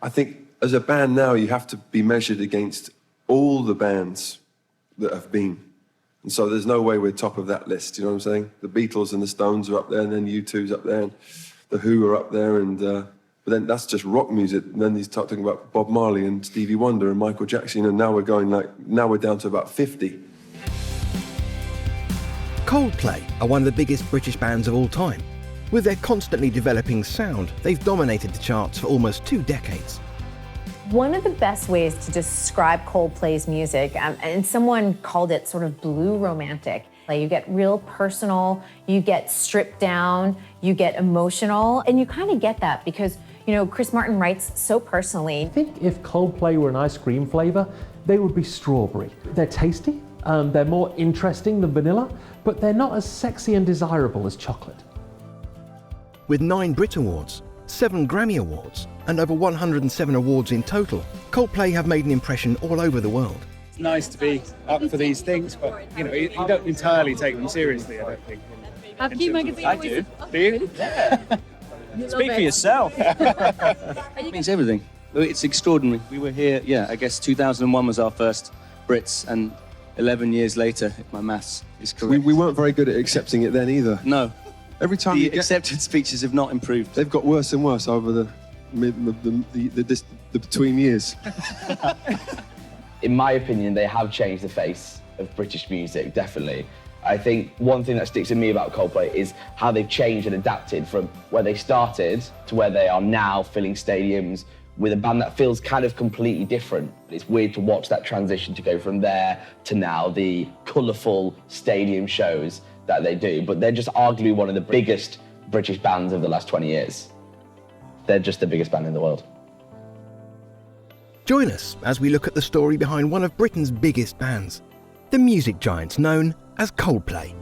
I think as a band now, you have to be measured against all the bands that have been. And so there's no way we're top of that list, you know what I'm saying? The Beatles and the Stones are up there, and then U2's up there, and the Who are up there, and but then that's just rock music. And then he's talking about Bob Marley and Stevie Wonder and Michael Jackson, and now we're down to about 50. Coldplay are one of the biggest British bands of all time. With their constantly developing sound, they've dominated the charts for almost 2 decades. One of the best ways to describe Coldplay's music, and someone called it sort of blue romantic. Like you get real personal, you get stripped down, you get emotional, and you kind of get that because, you know, Chris Martin writes so personally. I think if Coldplay were an ice cream flavor, they would be strawberry. They're tasty, they're more interesting than vanilla, but they're not as sexy and desirable as chocolate. With 9 Brit Awards, 7 Grammy Awards, and over 107 awards in total, Coldplay have made an impression all over the world. It's nice to be up for these things, but you know, you don't entirely take them seriously, I don't think. Have Key Magazine? I do. Do you? Yeah. Speak for yourself. It means everything. It's extraordinary. We were here, I guess 2001 was our first Brits, and 11 years later, if my maths is correct. We weren't very good at accepting it then either. No. Every time the acceptance speeches have not improved. They've got worse and worse over the between years. In my opinion, they have changed the face of British music, definitely. I think one thing that sticks with me about Coldplay is how they've changed and adapted from where they started to where they are now, filling stadiums with a band that feels kind of completely different. It's weird to watch that transition to go from there to now, the colourful stadium shows that they do, but they're just arguably one of the biggest British bands of the last 20 years. They're just the biggest band in the world. Join us as we look at the story behind one of Britain's biggest bands, the music giants known as Coldplay.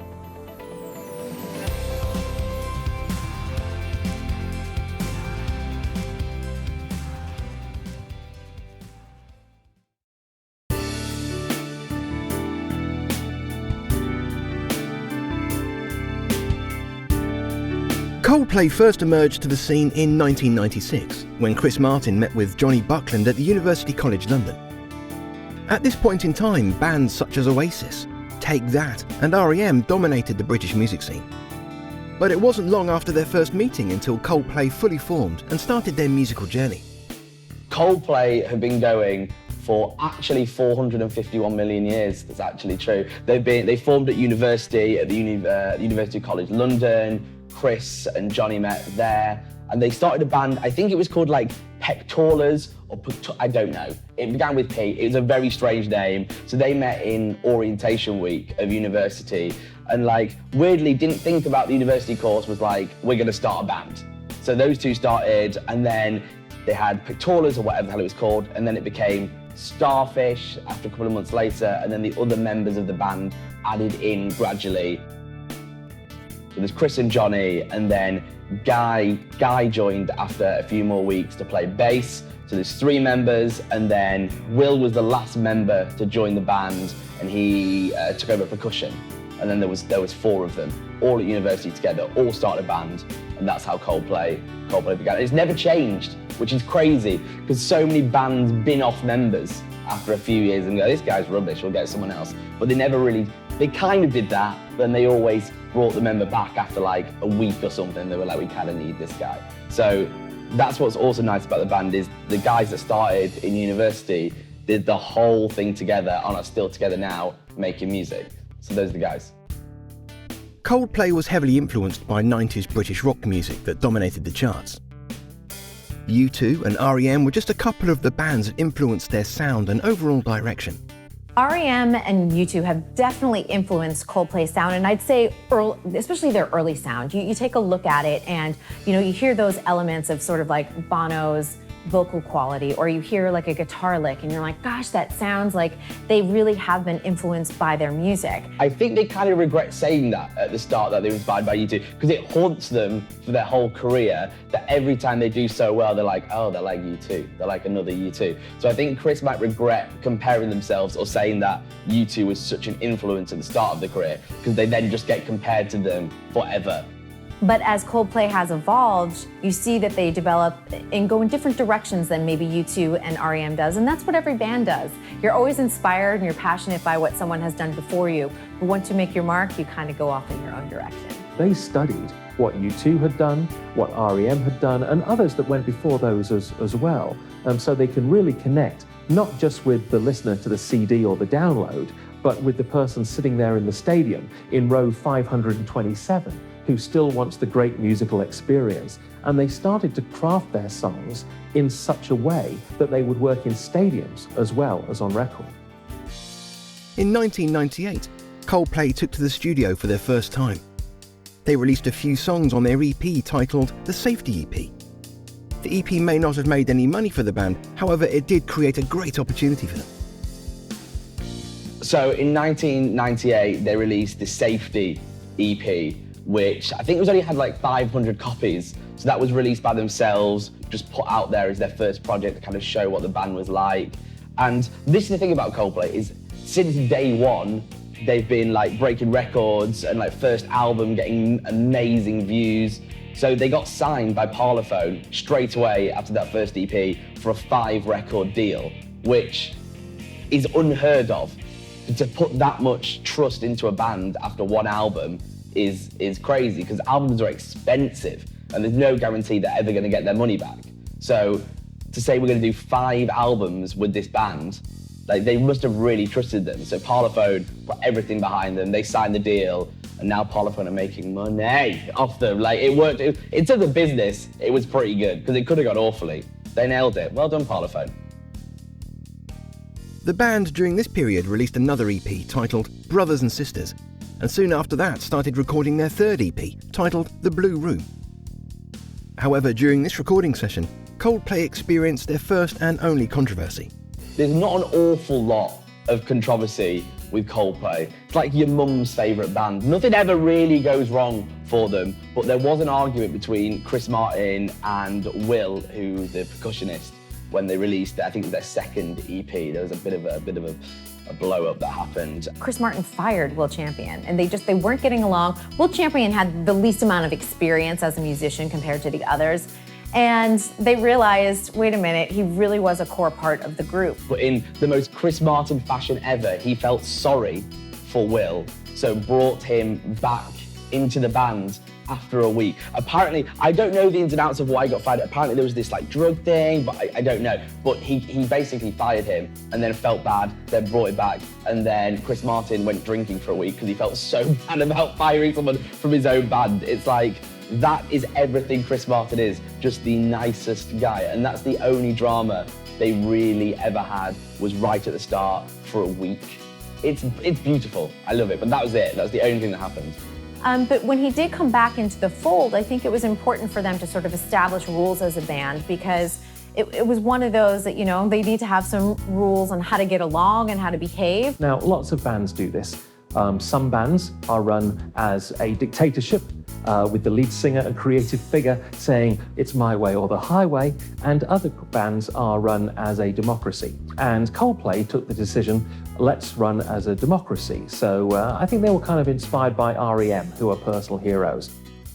Coldplay first emerged to the scene in 1996, when Chris Martin met with Jonny Buckland at the University College London. At this point in time, bands such as Oasis, Take That and R.E.M. dominated the British music scene. But it wasn't long after their first meeting until Coldplay fully formed and started their musical journey. Coldplay have been going for actually 451 million years. That's actually true. They formed at university, at the University College London. Chris and Jonny met there, and they started a band, I think it was called like Pectorlas, or I don't know. It began with P, it was a very strange name. So they met in orientation week of university, and like weirdly didn't think about the university course, was like, we're gonna start a band. So those two started, and then they had Pectorlas or whatever the hell it was called, and then it became Starfish after a couple of months later, and then the other members of the band added in gradually. So there's Chris and Jonny, and then Guy joined after a few more weeks to play bass. So there's 3 members, and then Will was the last member to join the band, and he took over percussion. And then there was 4 of them, all at university together, all started a band, and that's how Coldplay began. And it's never changed, which is crazy, because so many bands bin off members after a few years and go, this guy's rubbish, we'll get someone else. But they kind of did that, but then they always brought the member back after like a week or something. They were like, we kind of need this guy. So that's what's also nice about the band is the guys that started in university did the whole thing together and are still together now making music. So those are the guys. Coldplay was heavily influenced by 90s British rock music that dominated the charts. U2 and R.E.M. were just a couple of the bands that influenced their sound and overall direction. R.E.M. and U2 have definitely influenced Coldplay's sound, and I'd say especially their early sound. You take a look at it and you hear those elements of sort of like Bono's vocal quality, or you hear like a guitar lick and you're like, gosh, that sounds like they really have been influenced by their music. I think they kind of regret saying that at the start, that they were inspired by U2, because it haunts them for their whole career, that every time they do so well, they're like, oh, they're like U2, they're like another U2. So I think Chris might regret comparing themselves or saying that U2 was such an influence at the start of the career, because they then just get compared to them forever. But as Coldplay has evolved, you see that they develop and go in different directions than maybe U2 and REM does, and that's what every band does. You're always inspired and you're passionate by what someone has done before you, but once you make your mark, you kind of go off in your own direction. They studied what U2 had done, what REM had done, and others that went before those as well, so they can really connect, not just with the listener to the CD or the download, but with the person sitting there in the stadium in row 527, who still wants the great musical experience. And they started to craft their songs in such a way that they would work in stadiums as well as on record. In 1998, Coldplay took to the studio for their first time. They released a few songs on their EP titled the Safety EP. The EP may not have made any money for the band, however it did create a great opportunity for them. So in 1998, they released the Safety EP, which I think it was only had like 500 copies. So that was released by themselves, just put out there as their first project to kind of show what the band was like. And this is the thing about Coldplay, is since day one, they've been like breaking records and like first album getting amazing views. So they got signed by Parlophone straight away after that first EP for a 5-record deal, which is unheard of. To put that much trust into a band after one album is crazy, because albums are expensive and there's no guarantee they're ever going to get their money back. So to say we're going to do 5 albums with this band, like, they must have really trusted them. So Parlophone put everything behind them, they signed the deal, and now Parlophone are making money off them. Like, it worked. In terms of business, it was pretty good, because it could have gone awfully. They nailed it. Well done, Parlophone. The band during this period released another EP titled Brothers and Sisters, and soon after that started recording their third EP titled The Blue Room. However, during this recording session, Coldplay experienced their first and only controversy. There's not an awful lot of controversy with Coldplay. It's like your mum's favourite band. Nothing ever really goes wrong for them, but there was an argument between Chris Martin and Will, who's the percussionist, when they released, I think, their second EP. There was a bit of a blow-up that happened. Chris Martin fired Will Champion, and they weren't getting along. Will Champion had the least amount of experience as a musician compared to the others, and they realized, wait a minute, he really was a core part of the group. But in the most Chris Martin fashion ever, he felt sorry for Will, so brought him back into the band after a week. Apparently, I don't know the ins and outs of why he got fired. Apparently there was this like drug thing, but I don't know. But he basically fired him and then felt bad, then brought it back. And then Chris Martin went drinking for a week because he felt so bad about firing someone from his own band. It's like, that is everything Chris Martin is, just the nicest guy. And that's the only drama they really ever had, was right at the start for a week. It's beautiful, I love it, but that was it. That's the only thing that happened. But when he did come back into the fold, I think it was important for them to sort of establish rules as a band, because it was one of those that, you know, they need to have some rules on how to get along and how to behave. Now, lots of bands do this. Some bands are run as a dictatorship, with the lead singer and creative figure saying it's my way or the highway, and other bands are run as a democracy. And Coldplay took the decision, let's run as a democracy. So I think they were kind of inspired by REM, who are personal heroes.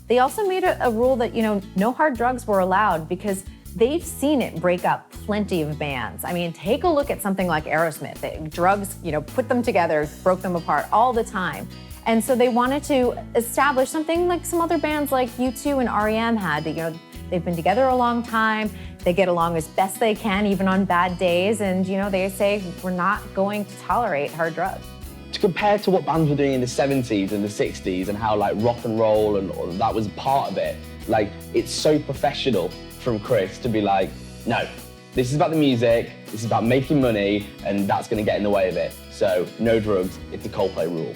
They also made a rule that, you know, no hard drugs were allowed, because they've seen it break up plenty of bands. I mean, take a look at something like Aerosmith. Drugs, you know, put them together, broke them apart all the time. And so they wanted to establish something like some other bands like U2 and REM had. You know, they've been together a long time. They get along as best they can, even on bad days. And, you know, they say, we're not going to tolerate hard drugs. To compare to what bands were doing in the 70s and the 60s and how like rock and roll and all that was part of it, like, it's so professional from Chris to be like, no, this is about the music, this is about making money, and that's going to get in the way of it. So no drugs, it's a Coldplay rule.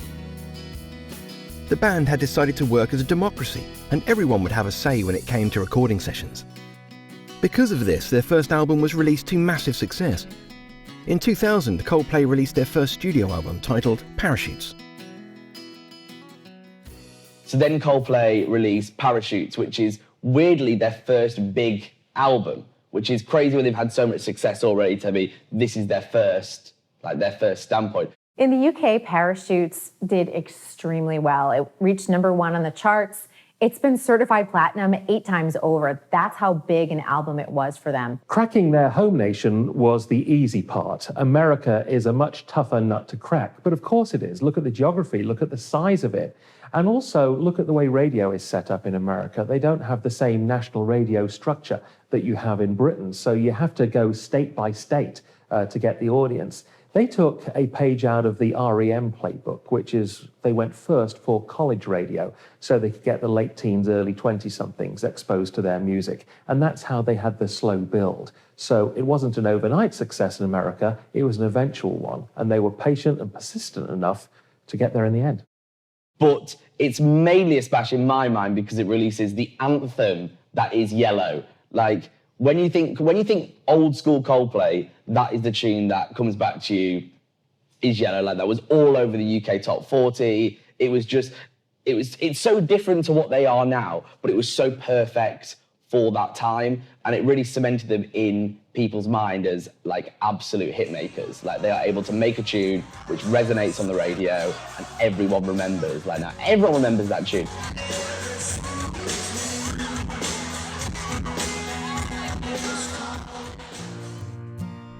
The band had decided to work as a democracy, and everyone would have a say when it came to recording sessions. Because of this, their first album was released to massive success. In 2000, Coldplay released their first studio album titled Parachutes. So then Coldplay released Parachutes, which is weirdly their first big album, which is crazy when they've had so much success already to be, this is their first standpoint. In the UK, Parachutes did extremely well. It reached #1 on the charts. It's been certified platinum 8 times over. That's how big an album it was for them. Cracking their home nation was the easy part. America is a much tougher nut to crack, but of course it is. Look at the geography, look at the size of it, and also look at the way radio is set up in America. They don't have the same national radio structure that you have in Britain, so you have to go state by state to get the audience. They took a page out of the REM playbook, which is they went first for college radio so they could get the late teens, early 20-somethings exposed to their music. And that's how they had the slow build. So it wasn't an overnight success in America, it was an eventual one. And they were patient and persistent enough to get there in the end. But it's mainly a smash in my mind because it releases the anthem that is Yellow. Like, when you think old school Coldplay, that is the tune that comes back to you, is Yellow. Like, that was all over the UK top 40. It's so different to what they are now, but it was so perfect for that time. And it really cemented them in people's mind as like absolute hit makers. Like, they are able to make a tune which resonates on the radio and everyone remembers. Like, now everyone remembers that tune.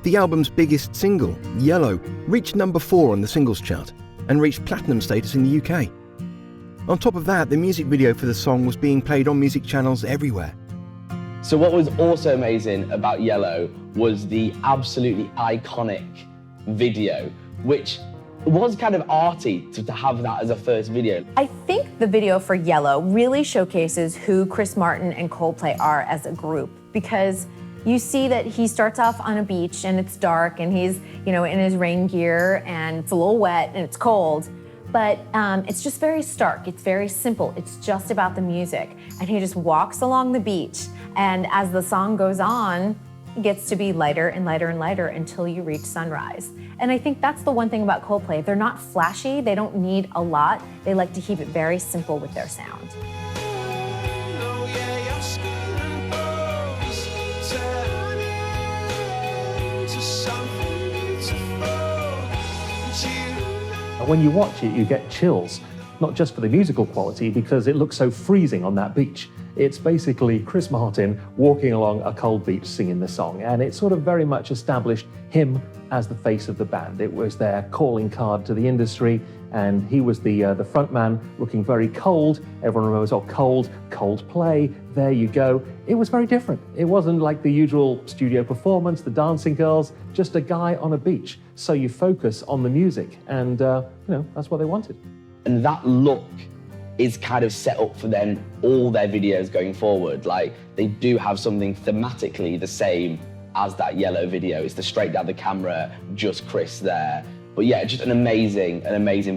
The album's biggest single, Yellow, reached number 4 on the singles chart and reached platinum status in the UK. On top of that, the music video for the song was being played on music channels everywhere. So what was also amazing about Yellow was the absolutely iconic video, which was kind of arty to have that as a first video. I think the video for Yellow really showcases who Chris Martin and Coldplay are as a group, because you see that he starts off on a beach and it's dark and he's, in his rain gear and it's a little wet and it's cold, but it's just very stark, it's very simple, it's just about the music. And he just walks along the beach, and as the song goes on, it gets to be lighter and lighter and lighter until you reach sunrise. And I think that's the one thing about Coldplay. They're not flashy, they don't need a lot, they like to keep it very simple with their sound. When you watch it, you get chills, not just for the musical quality, because it looks so freezing on that beach. It's basically Chris Martin walking along a cold beach singing the song, and it sort of very much established him as the face of the band. It was their calling card to the industry, and he was the front man looking very cold. Everyone remembers, Coldplay, there you go. It was very different. It wasn't like the usual studio performance, the dancing girls, just a guy on a beach. So you focus on the music, and that's what they wanted. And that look is kind of set up for then all their videos going forward. Like, they do have something thematically the same as that Yellow video. It's the straight down the camera, just Chris there. But yeah, just an amazing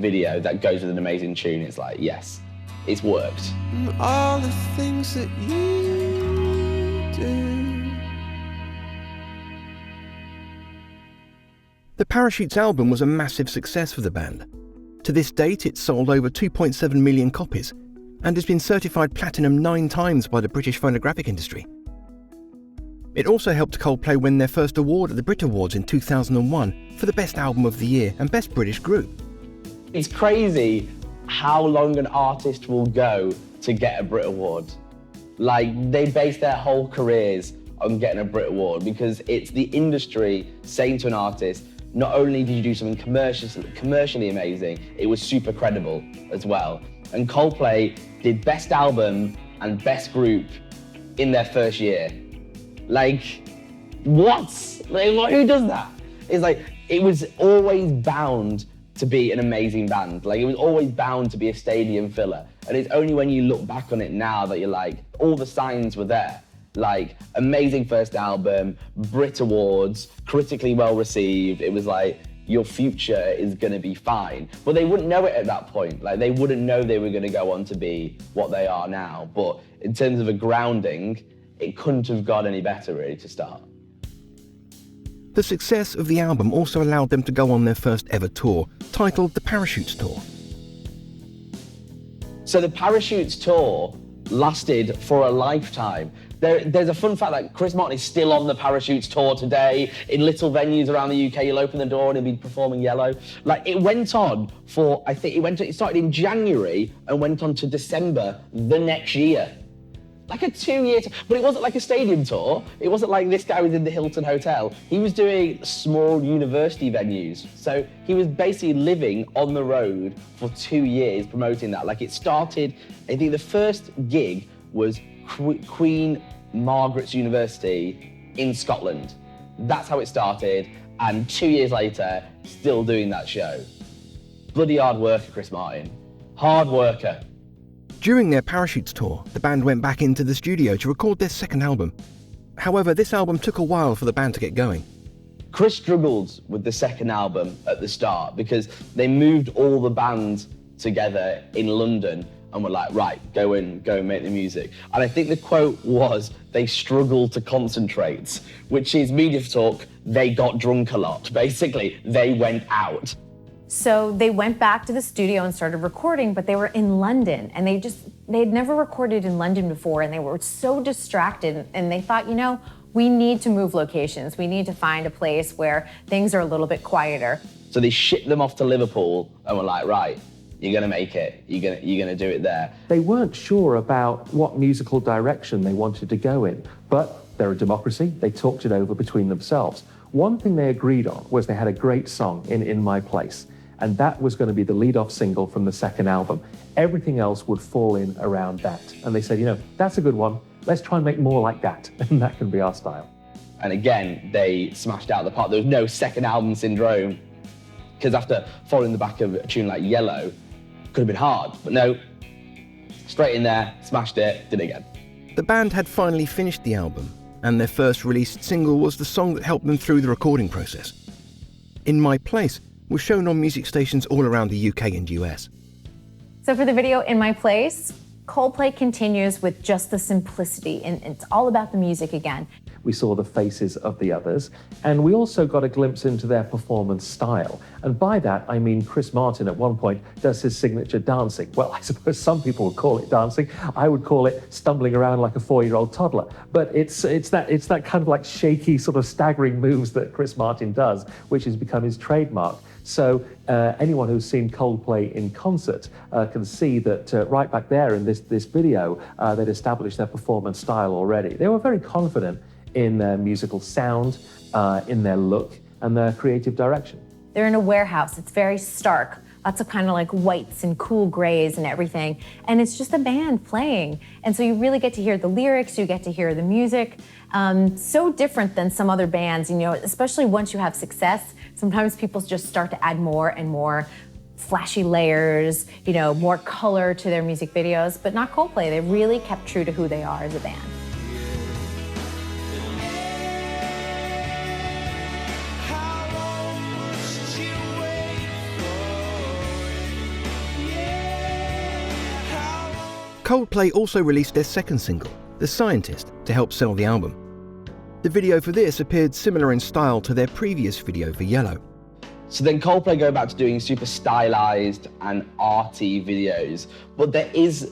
video that goes with an amazing tune. It's like, yes, it's worked. All the things that you do. The Parachutes album was a massive success for the band. To this date, it's sold over 2.7 million copies and has been certified platinum 9 times by the British phonographic industry. It also helped Coldplay win their first award at the Brit Awards in 2001 for the Best Album of the Year and Best British Group. It's crazy how long an artist will go to get a Brit Award. Like, they base their whole careers on getting a Brit Award because it's the industry saying to an artist, not only did you do something commercially amazing, it was super credible as well. And Coldplay did Best Album and Best Group in their first year. Like, what? Like, who does that? It's like, it was always bound to be an amazing band. Like, it was always bound to be a stadium filler. And it's only when you look back on it now that you're like, all the signs were there. Like, amazing first album, Brit Awards, critically well received. It was like, your future is gonna be fine. But they wouldn't know it at that point. Like, they wouldn't know they were gonna go on to be what they are now. But in terms of a grounding, it couldn't have got any better really to start. The success of the album also allowed them to go on their first ever tour, titled the Parachutes Tour. So the Parachutes Tour lasted for a lifetime. There's a fun fact that Chris Martin is still on the Parachutes tour today. In little venues around the UK, you'll open the door and he'll be performing Yellow. Like, it went on for, I think it started in January and went on to December the next year. Like a 2-year tour, but it wasn't like a stadium tour. It wasn't like this guy was in the Hilton Hotel. He was doing small university venues. So he was basically living on the road for 2 years promoting that. Like, it started, I think the first gig was Queen Margaret's University in Scotland. That's how it started, and 2 years later, still doing that show. Bloody hard worker, Chris Martin. Hard worker. During their Parachutes tour, the band went back into the studio to record their second album. However, this album took a while for the band to get going. Chris struggled with the second album at the start because they moved all the bands together in London and were like, right, go and make the music. And I think the quote was, they struggled to concentrate, which is media talk, they got drunk a lot. Basically, they went out. So they went back to the studio and started recording, but they were in London and they had never recorded in London before, and they were so distracted, and they thought, you know, we need to move locations. We need to find a place where things are a little bit quieter. So they shipped them off to Liverpool and were like, right, you're gonna make it. You're gonna do it there. They weren't sure about what musical direction they wanted to go in, but they're a democracy. They talked it over between themselves. One thing they agreed on was they had a great song in My Place, and that was going to be the lead-off single from the second album. Everything else would fall in around that. And they said, you know, that's a good one. Let's try and make more like that, and that can be our style. And again, they smashed out the park. There was no second album syndrome, because after following the back of a tune like Yellow, could have been hard, but no, straight in there, smashed it, did it again. The band had finally finished the album, and their first released single was the song that helped them through the recording process. In My Place was shown on music stations all around the UK and US. So for the video In My Place, Coldplay continues with just the simplicity, and it's all about the music again. We saw the faces of the others, and we also got a glimpse into their performance style. And by that, I mean Chris Martin at one point does his signature dancing. Well, I suppose some people would call it dancing. I would call it stumbling around like a 4-year-old toddler. But it's that kind of like shaky, sort of staggering moves that Chris Martin does, which has become his trademark. So anyone who's seen Coldplay in concert can see that right back there in this video, they'd established their performance style already. They were very confident in their musical sound, in their look, and their creative direction. They're in a warehouse. It's very stark. Lots of kind of like whites and cool grays and everything. And it's just a band playing. And so you really get to hear the lyrics, you get to hear the music. So different than some other bands, you know, especially once you have success, sometimes people just start to add more and more flashy layers, you know, more color to their music videos, but not Coldplay. They really kept true to who they are as a band. Coldplay also released their second single, The Scientist, to help sell the album. The video for this appeared similar in style to their previous video for Yellow. So then Coldplay go back to doing super stylized and arty videos, but there is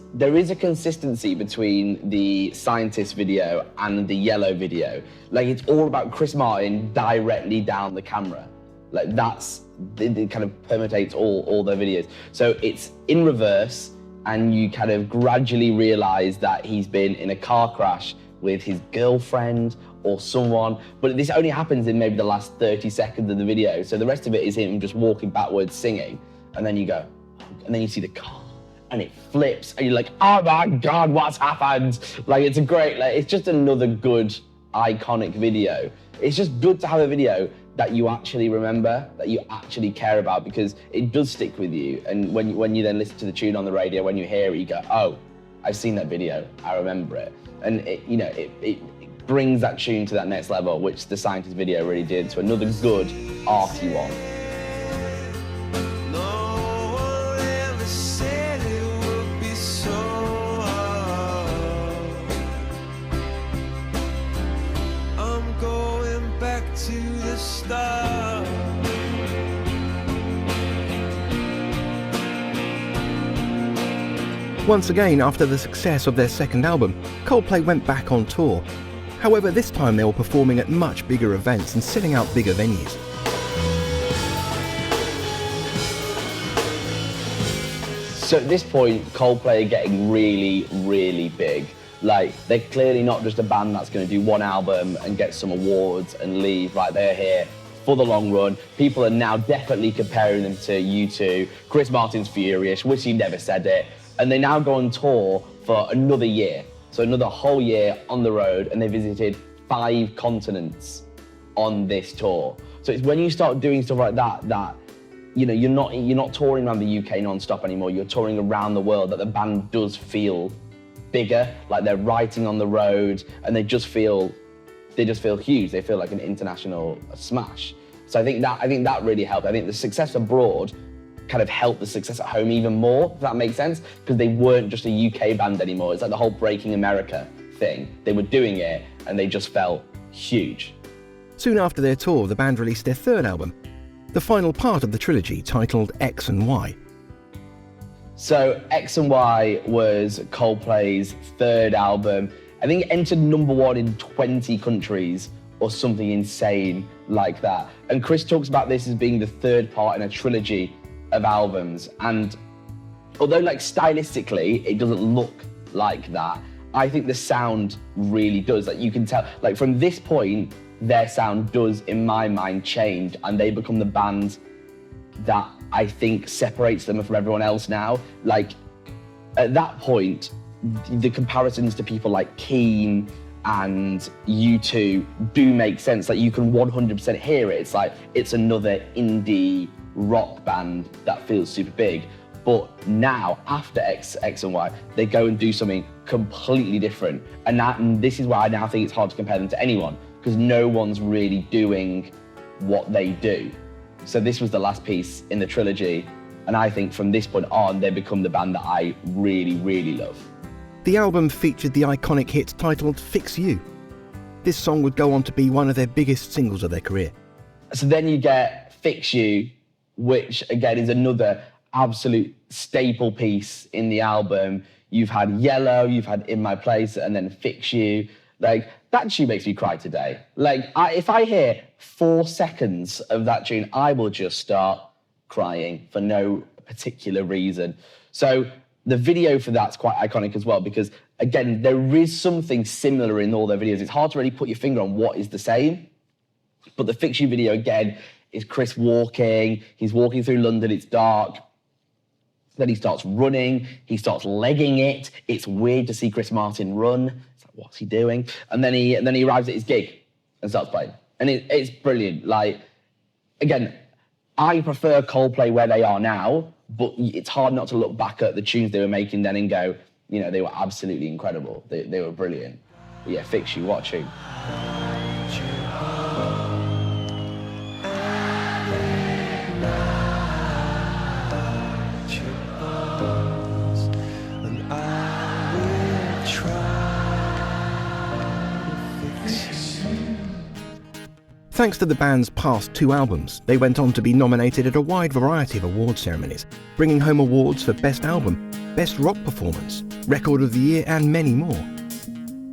a consistency between the Scientist video and the Yellow video. Like, it's all about Chris Martin directly down the camera. Like, it kind of permeates all their videos. So it's in reverse, and you kind of gradually realize that he's been in a car crash with his girlfriend or someone, but this only happens in maybe the last 30 seconds of the video. So the rest of it is him just walking backwards singing, and then you go, and then you see the car, and it flips, and you're like, oh my God, what's happened? Like, it's it's just another good, iconic video. It's just good to have a video that you actually remember, that you actually care about, because it does stick with you. And when you then listen to the tune on the radio, when you hear it, you go, oh, I've seen that video, I remember it. And it brings that tune to that next level, which the Scientist video really did, to another good, arty one. To the start. Once again, after the success of their second album, Coldplay went back on tour. However, this time they were performing at much bigger events and selling out bigger venues. So at this point, Coldplay are getting really, really big. Like, they're clearly not just a band that's going to do one album and get some awards and leave. Like, they're here for the long run. People are now definitely comparing them to U2. Chris Martin's furious, wish he never said it. And they now go on tour for another year. So another whole year on the road, and they visited 5 continents on this tour. So it's when you start doing stuff like that, you know, you're not touring around the UK non-stop anymore. You're touring around the world, that the band does feel bigger, like they're writing on the road, and they just feel huge. They feel like an international smash. So I think that really helped. I think the success abroad kind of helped the success at home even more, if that makes sense, because they weren't just a UK band anymore. It's like the whole Breaking America thing. They were doing it, and they just felt huge. Soon after their tour, the band released their third album, the final part of the trilogy titled X and Y. So X and Y was Coldplay's third album. I think it entered #1 in 20 countries or something insane like that. And Chris talks about this as being the third part in a trilogy of albums. And although like stylistically, it doesn't look like that, I think the sound really does. Like you can tell, like from this point, their sound does, in my mind, change, and they become the band that I think separates them from everyone else now. Like, at that point, the comparisons to people like Keane and U2 do make sense. Like, you can 100% hear it. It's like, it's another indie rock band that feels super big. But now, after X and Y, they go and do something completely different. And this is why I now think it's hard to compare them to anyone, because no one's really doing what they do. So this was the last piece in the trilogy, and I think from this point on, they become the band that I really, really love. The album featured the iconic hit titled Fix You. This song would go on to be one of their biggest singles of their career. So then you get Fix You, which again is another absolute staple piece in the album. You've had Yellow, you've had In My Place, and then Fix You. Like, that tune makes me cry today. Like, if I hear 4 seconds of that tune, I will just start crying for no particular reason. So the video for that's quite iconic as well, because again, there is something similar in all their videos. It's hard to really put your finger on what is the same. But the Fix You video, again, is Chris walking. He's walking through London, it's dark. Then he starts running, he starts legging it. It's weird to see Chris Martin run. What's he doing? And then he arrives at his gig and starts playing. And it's brilliant. Like, again, I prefer Coldplay where they are now, but it's hard not to look back at the tunes they were making then and go, you know, they were absolutely incredible. They were brilliant. But yeah, Fix You, what tune? Thanks to the band's past 2 albums, they went on to be nominated at a wide variety of award ceremonies, bringing home awards for Best Album, Best Rock Performance, Record of the Year, and many more.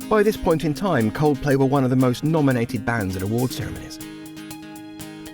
By this point in time, Coldplay were one of the most nominated bands at award ceremonies.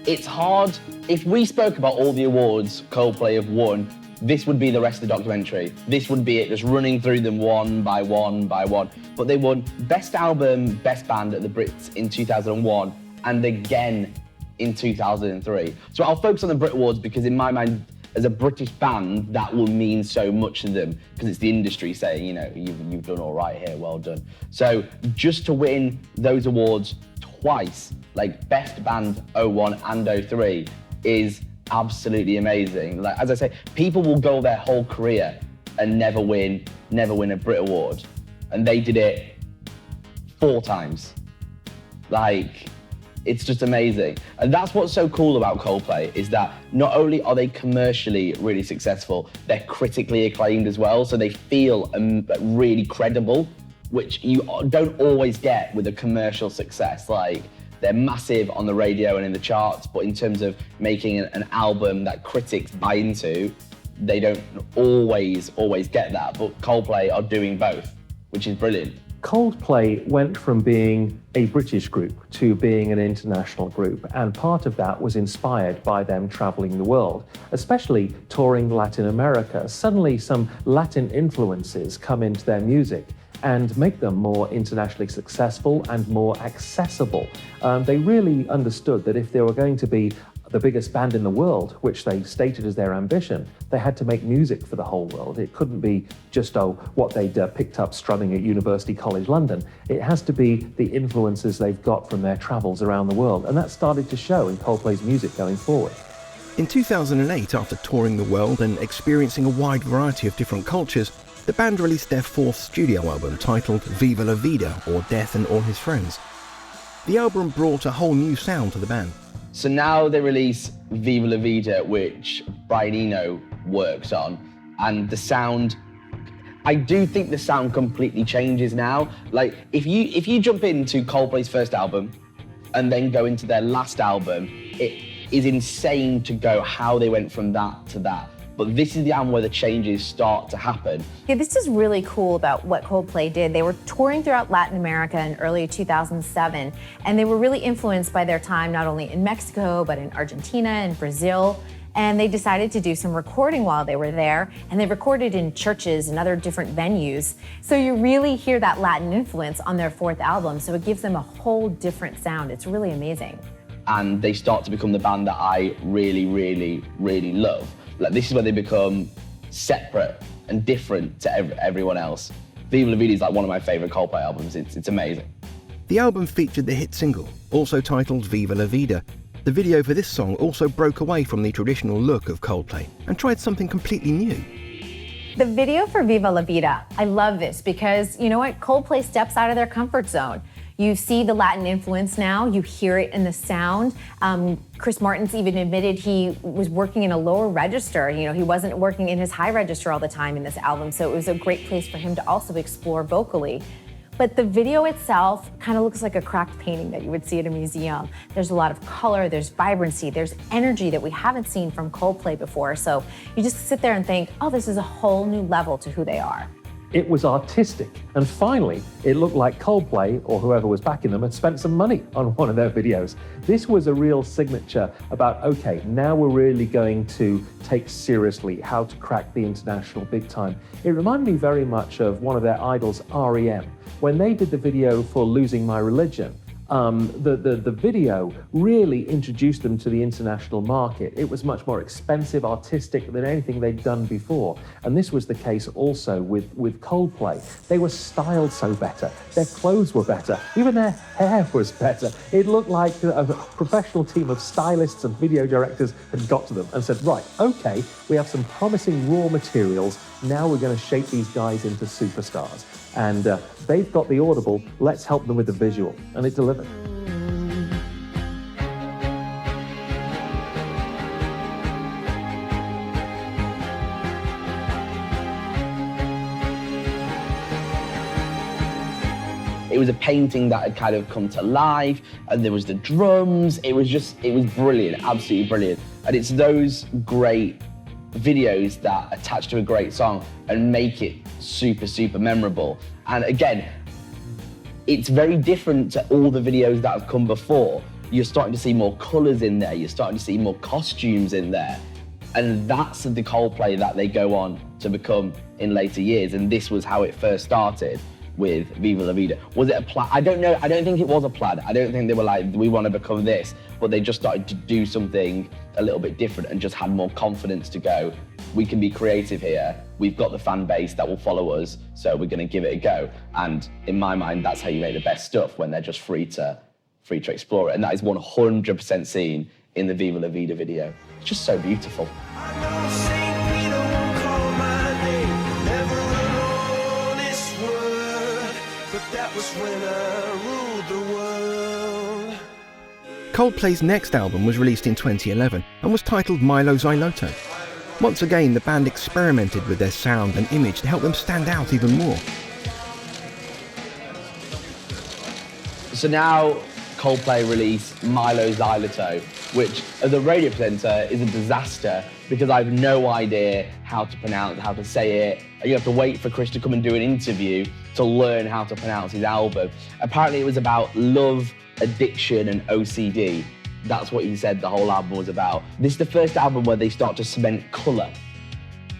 It's hard. If we spoke about all the awards Coldplay have won, this would be the rest of the documentary. This would be it, just running through them one by one by one. But they won Best Album, Best Band at the Brits in 2001, and again in 2003. So I'll focus on the Brit Awards because in my mind, as a British band, that will mean so much to them because it's the industry saying, you know, you've done all right here, well done. So just to win those awards twice, like Best Band 01 and 03, is absolutely amazing. Like, as I say, people will go their whole career and never win a Brit Award. And they did it 4 times. Like, it's just amazing. And that's what's so cool about Coldplay, is that not only are they commercially really successful, they're critically acclaimed as well. So they feel really credible, which you don't always get with a commercial success. Like, they're massive on the radio and in the charts, but in terms of making an album that critics buy into, they don't always get that, but Coldplay are doing both, which is brilliant. Coldplay went from being a British group to being an international group, and part of that was inspired by them traveling the world, especially touring Latin America. Suddenly some Latin influences come into their music and make them more internationally successful and more accessible. They really understood that if they were going to be the biggest band in the world, which they stated as their ambition, they had to make music for the whole world. It couldn't be just what they'd picked up strumming at University College London. It has to be the influences they've got from their travels around the world, and that started to show in Coldplay's music going forward. In 2008, after touring the world and experiencing a wide variety of different cultures, the band released their fourth studio album titled Viva La Vida, or Death and All His Friends. The album brought a whole new sound to the band. So now they release Viva La Vida, which Brian Eno works on, and the sound, I do think the sound completely changes now. Like, if you jump into Coldplay's first album and then go into their last album, it is insane to go how they went from that to that. But this is the album where the changes start to happen. Yeah, this is really cool about what Coldplay did. They were touring throughout Latin America in early 2007, and they were really influenced by their time not only in Mexico, but in Argentina and Brazil. And they decided to do some recording while they were there, and they recorded in churches and other different venues. So you really hear that Latin influence on their fourth album, so it gives them a whole different sound. It's really amazing. And they start to become the band that I really, really, really love. Like, this is where they become separate and different to everyone else. Viva La Vida is like one of my favorite Coldplay albums. It's amazing. The album featured the hit single, also titled Viva La Vida. The video for this song also broke away from the traditional look of Coldplay and tried something completely new. The video for Viva La Vida, I love this because, you know what, Coldplay steps out of their comfort zone. You see the Latin influence now, you hear it in the sound. Chris Martin's even admitted he was working in a lower register. You know, he wasn't working in his high register all the time in this album, so it was a great place for him to also explore vocally. But the video itself kind of looks like a cracked painting that you would see at a museum. There's a lot of color, there's vibrancy, there's energy that we haven't seen from Coldplay before. So you just sit there and think, oh, this is a whole new level to who they are. It was artistic, and finally, it looked like Coldplay, or whoever was backing them, had spent some money on one of their videos. This was a real signature about, okay, now we're really going to take seriously how to crack the international big time. It reminded me very much of one of their idols, REM. When they did the video for Losing My Religion, the video really introduced them to the international market. It was much more expensive, artistic than anything they'd done before. And this was the case also with Coldplay. They were styled so better. Their clothes were better. Even their hair was better. It looked like a professional team of stylists and video directors had got to them and said, right, okay, we have some promising raw materials. Now we're going to shape these guys into superstars. And they've got the audible, let's help them with the visual. And it delivered. It was a painting that had kind of come to life, and there was the drums. It was brilliant, absolutely brilliant. And it's those great videos that attach to a great song and make it super, super memorable. And again, it's very different to all the videos that have come before. You're starting to see more colors in there. You're starting to see more costumes in there. And that's the Coldplay that they go on to become in later years. And this was how it first started with Viva La Vida. Was it a plan? I don't know. I don't think it was a plan. I don't think they were like, we want to become this, but they just started to do something a little bit different and just had more confidence to go, we can be creative here. We've got the fan base that will follow us, so we're going to give it a go. And in my mind, that's how you make the best stuff, when they're just free to explore it. And that is 100% seen in the Viva La Vida video. It's just so beautiful. Coldplay's next album was released in 2011 and was titled Milo Xyloto. Once again, the band experimented with their sound and image to help them stand out even more. So now Coldplay released Milo Xyloto, which as a radio presenter is a disaster because I have no idea how to pronounce, how to say it. You have to wait for Chris to come and do an interview to learn how to pronounce his album. Apparently it was about love, addiction and OCD. That's what he said the whole album was about. This is the first album where they start to cement colour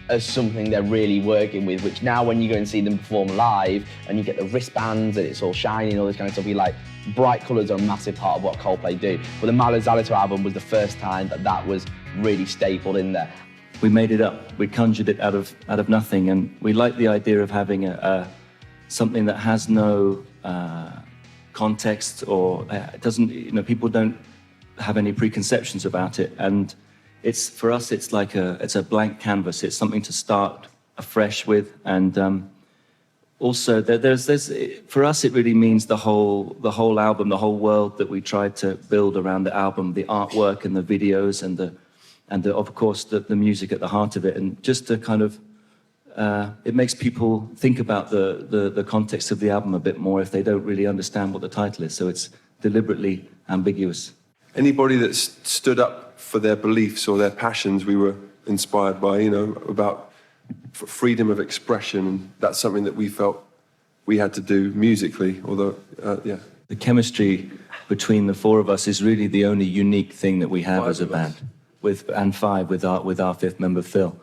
as something they're really working with, which now when you go and see them perform live and you get the wristbands and it's all shiny and all this kind of stuff, you're like, bright colours are a massive part of what Coldplay do. But the Milo Xyloto album was the first time that was really stapled in there. We made it up. We conjured it out of nothing, and we like the idea of having something that has no context or it doesn't. People don't have any preconceptions about it, and it's for us. It's like it's a blank canvas. It's something to start afresh with, and also there's for us it really means the whole album, the whole world that we tried to build around the album, the artwork and the videos and of course the music at the heart of it, and just to kind of it makes people think about the context of the album a bit more if they don't really understand what the title is. So it's deliberately ambiguous. Anybody that stood up for their beliefs or their passions, we were inspired by, about freedom of expression, and that's something that we felt we had to do musically, although, yeah. The chemistry between the four of us is really the only unique thing that we have as a band, with our fifth member, Phil.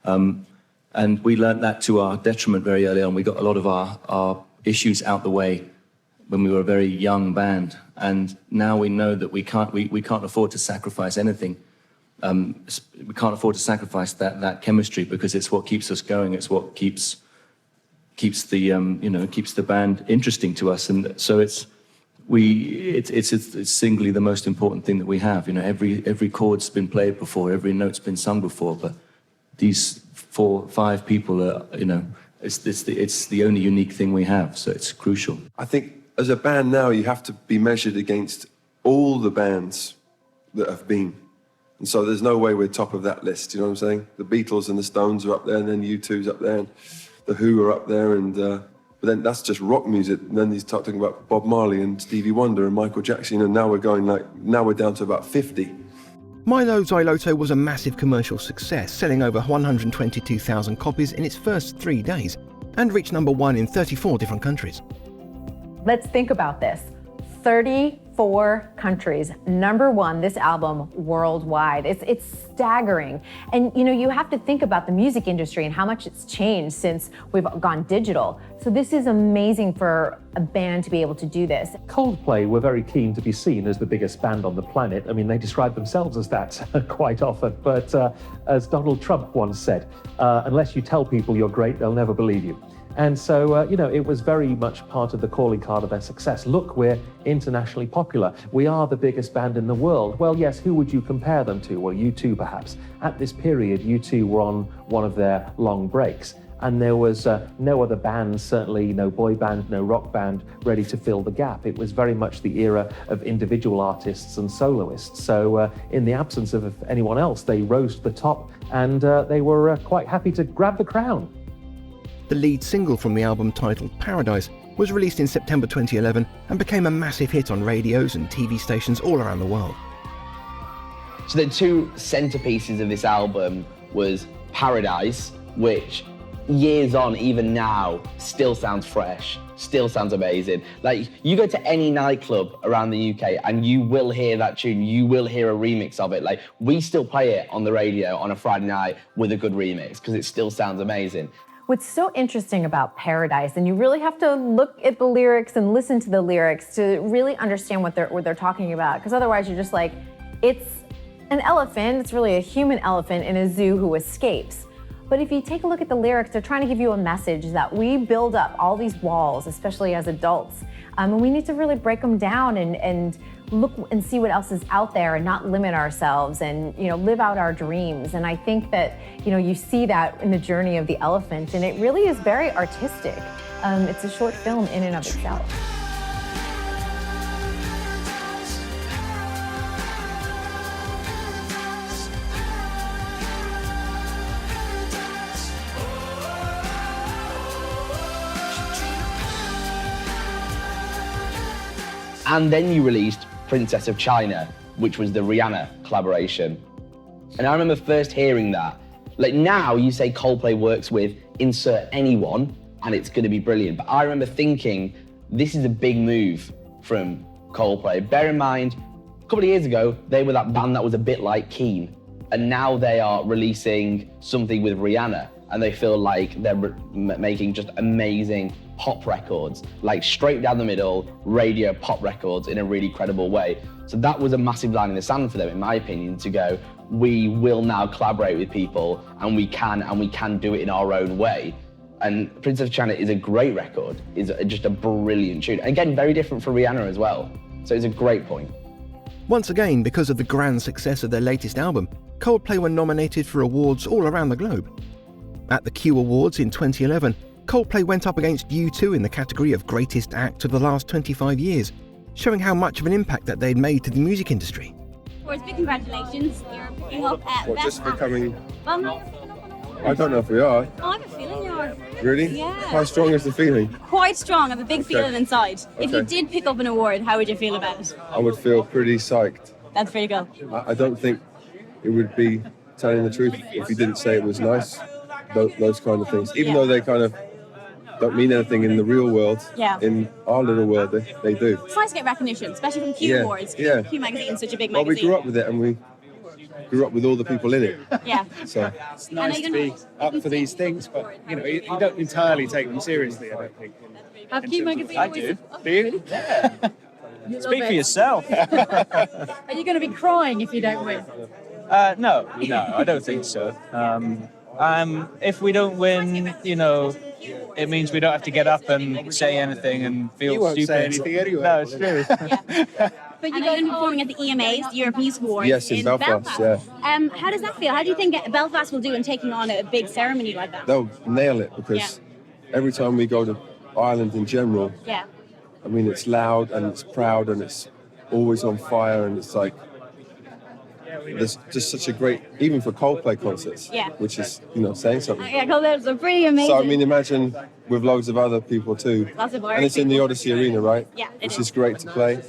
And we learnt that to our detriment very early on. We got a lot of our issues out the way when we were a very young band, and now we know that we can't afford to sacrifice anything. We can't afford to sacrifice that chemistry, because it's what keeps us going. It's what keeps the band interesting to us, and so it's singly the most important thing that we have. Every chord's been played before, every note's been sung before, but these 4-5 people are, it's the only unique thing we have, so it's crucial. I think as a band now, you have to be measured against all the bands that have been. And so there's no way we're top of that list, you know what I'm saying? The Beatles and the Stones are up there, and then U2's up there, and the Who are up there, and but then that's just rock music. And then you start talking about Bob Marley and Stevie Wonder and Michael Jackson, and now we're down to about 50. Milo Xyloto was a massive commercial success, selling over 122,000 copies in its first 3 days, and reached number 1 in 34 different countries. Let's think about this. 34 countries, number 1, this album worldwide. It's staggering. And you have to think about the music industry and how much it's changed since we've gone digital. So this is amazing for a band to be able to do this. Coldplay were very keen to be seen as the biggest band on the planet. I mean, they describe themselves as that quite often. But as Donald Trump once said, unless you tell people you're great, they'll never believe you. And so, it was very much part of the calling card of their success. Look, we're internationally popular. We are the biggest band in the world. Well, yes, who would you compare them to? Well, U2 perhaps. At this period, U2 were on one of their long breaks. And there was no other band, certainly no boy band, no rock band, ready to fill the gap. It was very much the era of individual artists and soloists. So in the absence of anyone else, they rose to the top, and they were quite happy to grab the crown. The lead single from the album, titled Paradise, was released in September 2011 and became a massive hit on radios and TV stations all around the world. So the two centerpieces of this album was Paradise, which years on, even now, still sounds fresh, still sounds amazing. Like, you go to any nightclub around the UK and you will hear that tune, you will hear a remix of it. Like, we still play it on the radio on a Friday night with a good remix because it still sounds amazing. What's so interesting about Paradise, and you really have to look at the lyrics and listen to the lyrics to really understand what they're talking about, because otherwise you're just like, it's an elephant, it's really a human elephant in a zoo who escapes. But if you take a look at the lyrics, they're trying to give you a message that we build up all these walls, especially as adults, and we need to really break them down and look and see what else is out there and not limit ourselves and live out our dreams. And I think that you see that in the journey of the elephant, and it really is very artistic. It's a short film in and of itself. And then you released Princess of China, which was the Rihanna collaboration. And I remember first hearing that. Like now you say Coldplay works with insert anyone and it's gonna be brilliant. But I remember thinking, this is a big move from Coldplay. Bear in mind, a couple of years ago, they were that band that was a bit like Keane. And now they are releasing something with Rihanna and they feel like they're making just amazing pop records, like straight down the middle, radio pop records in a really credible way. So that was a massive line in the sand for them, in my opinion, to go, we will now collaborate with people and we can do it in our own way. And Princess of China is a great record, is just a brilliant tune. Again, very different for Rihanna as well. So it's a great point. Once again, because of the grand success of their latest album, Coldplay were nominated for awards all around the globe. At the Q Awards in 2011, Coldplay went up against U2 in the category of Greatest Act of the last 25 years, showing how much of an impact that they'd made to the music industry. Big congratulations. You're being up at What, Best just becoming... Well, no. I don't know if we are. Oh, I have a feeling you are. Really? Yeah. How strong is the feeling? Quite strong. I have a big feeling inside. If you Okay. did pick up an award, how would you feel about it? I would feel pretty psyched. That's pretty cool. I don't think it would be telling the truth if you didn't say it was nice. Those kind of things. Even though they kind of don't mean anything in the real world, Yeah. in our little world, they do. It's nice to get recognition, especially from Q Yeah, Awards. yeah. Q Magazine is such a big Well, magazine. we grew up with it and we grew up with all the people in it. Yeah. So It's nice to be up for these things, but you know, you don't entirely take them seriously, I don't think. Have Q Magazine I do. Do you? Speak for yourself. Are you going to be crying if you don't win? No, I don't think so. If we don't win, you know, it means we don't have to get up and say anything and feel You won't stupid. say anything anyway. No, it's true. But you're going to be performing at the EMAs, the European Music Awards, Yes, in Belfast, yeah. How does that feel? How do you think Belfast will do in taking on a big ceremony like that? they'll nail it because every time we go to Ireland in general, Yeah. I mean, it's loud and it's proud and it's always on fire and it's like, there's just such a great, even for Coldplay concerts, Yeah. which is, you know, saying something. Yeah, those are pretty amazing. So, I mean, imagine with loads of other people too. Lots of And it's in the Odyssey Arena, right? Yeah, it Which is. is great to play.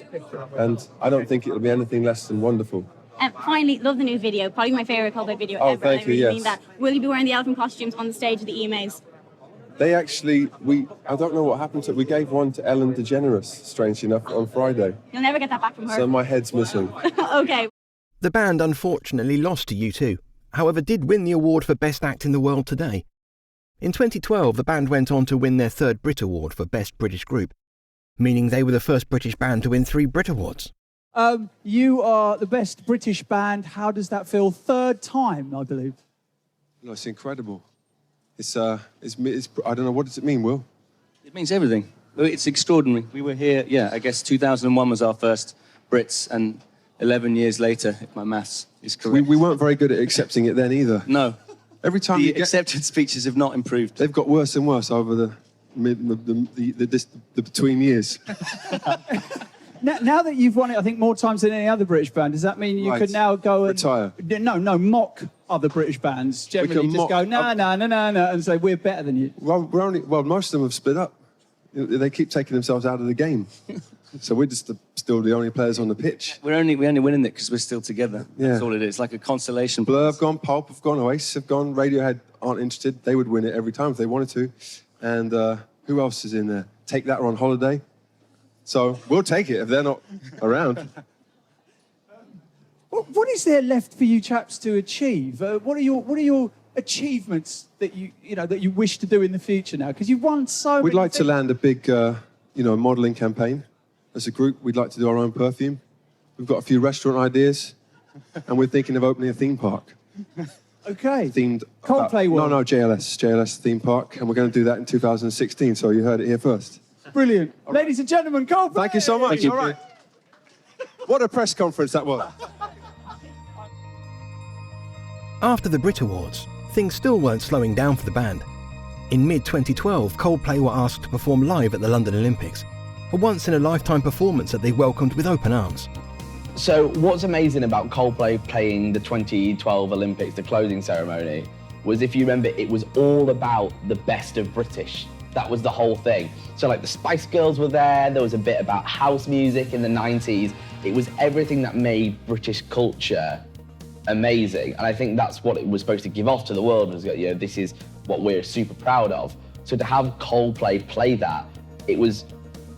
And I don't think it'll be anything less than wonderful. Finally, love the new video. Probably my favourite Coldplay video Oh, ever. thank I you, really yes. mean that. Will you be wearing the elephant costumes on the stage at the EMAs? They actually, I don't know what happened to it. We gave one to Ellen DeGeneres, strangely enough, on Friday. You'll never get that back from her. So my head's missing. Okay. The band unfortunately lost to U2, however did win the award for Best Act in the World today. In 2012, the band went on to win their third Brit Award for Best British Group, meaning they were the first British band to win 3 Brit Awards. You are the best British band. How does that feel? Third time, I believe. No, it's incredible. It's I don't know, what does it mean, Will? It means everything. It's extraordinary. We were here, I guess 2001 was our first Brits, and 11 years later, if my maths is correct. We weren't very good at accepting it then either. No. Every time The you get, acceptance speeches have not improved. they've got worse and worse over the between years. Now that you've won it, I think, more times than any other British band, does that mean you Right. could now go and... Retire. No, mock other British bands. Generally, can just mock- go, no, and say, we're better than you. Well, most of them have split up. They keep taking themselves out of the game. So we're just still the only players on the pitch. We're only winning it because we're still together. Yeah. That's all it is, like a consolation Blur prize. have gone, Pulp have gone, Oasis have gone, Radiohead aren't interested. They would win it every time if they wanted to. And who else is in there? Take That are on holiday. So we'll take it if they're not around. What is there left for you chaps to achieve? What are your achievements that you wish to do in the future now? Because you've won so many We'd like to things. land a big, modelling campaign. As a group, we'd like to do our own perfume. We've got a few restaurant ideas, and we're thinking of opening a theme park. Okay. Themed. Coldplay World. No, JLS theme park, and we're going to do that in 2016. So you heard it here first. Brilliant. Ladies and gentlemen, Coldplay. Thank you so much. Thank you. All right. What a press conference that was. After the Brit Awards, things still weren't slowing down for the band. In mid-2012, Coldplay were asked to perform live at the London Olympics, a once-in-a-lifetime performance that they welcomed with open arms. So what's amazing about Coldplay playing the 2012 Olympics, the closing ceremony, was, if you remember, it was all about the best of British. That was the whole thing. So like the Spice Girls were there was a bit about house music in the 90s, It was everything that made British culture amazing. And I think that's what it was supposed to give off to the world, was, you know, this is what we're super proud of. So to have Coldplay play that, it was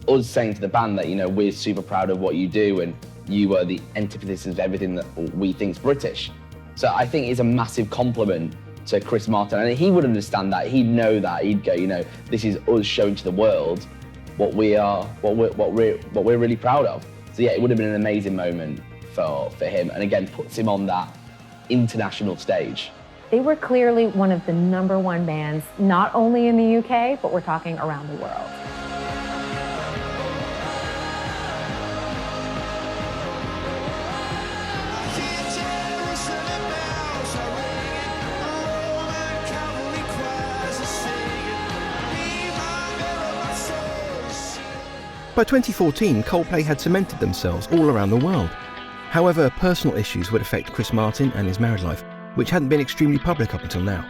us saying to the band that, you know, we're super proud of what you do and you are the antithesis of everything that we think's British. So I think it's a massive compliment to Chris Martin, and he would understand that. He'd know that. He'd go, you know, this is us showing to the world what we are, what we're really proud of. So yeah, it would have been an amazing moment for him, and again puts him on that international stage. They were clearly one of the #1 bands, not only in the UK, but we're talking around the world. By 2014, Coldplay had cemented themselves all around the world. However, personal issues would affect Chris Martin and his married life, which hadn't been extremely public up until now.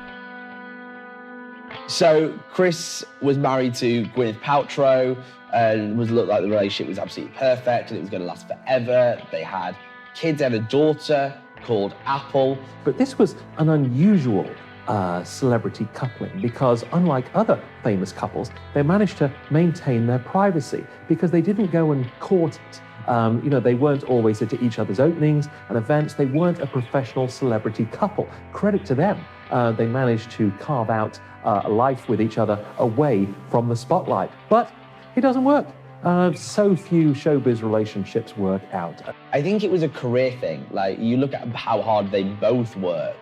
So Chris was married to Gwyneth Paltrow, and looked like the relationship was absolutely perfect and it was going to last forever. They had kids, they had a daughter called Apple. But this was an unusual celebrity coupling, because unlike other famous couples, they managed to maintain their privacy because they didn't go and court it. You know, they weren't always at each other's openings and events. They weren't a professional celebrity couple. Credit to them. They managed to carve out a life with each other away from the spotlight. But it doesn't work. So few showbiz relationships work out. I think it was a career thing. Like, you look at how hard they both work,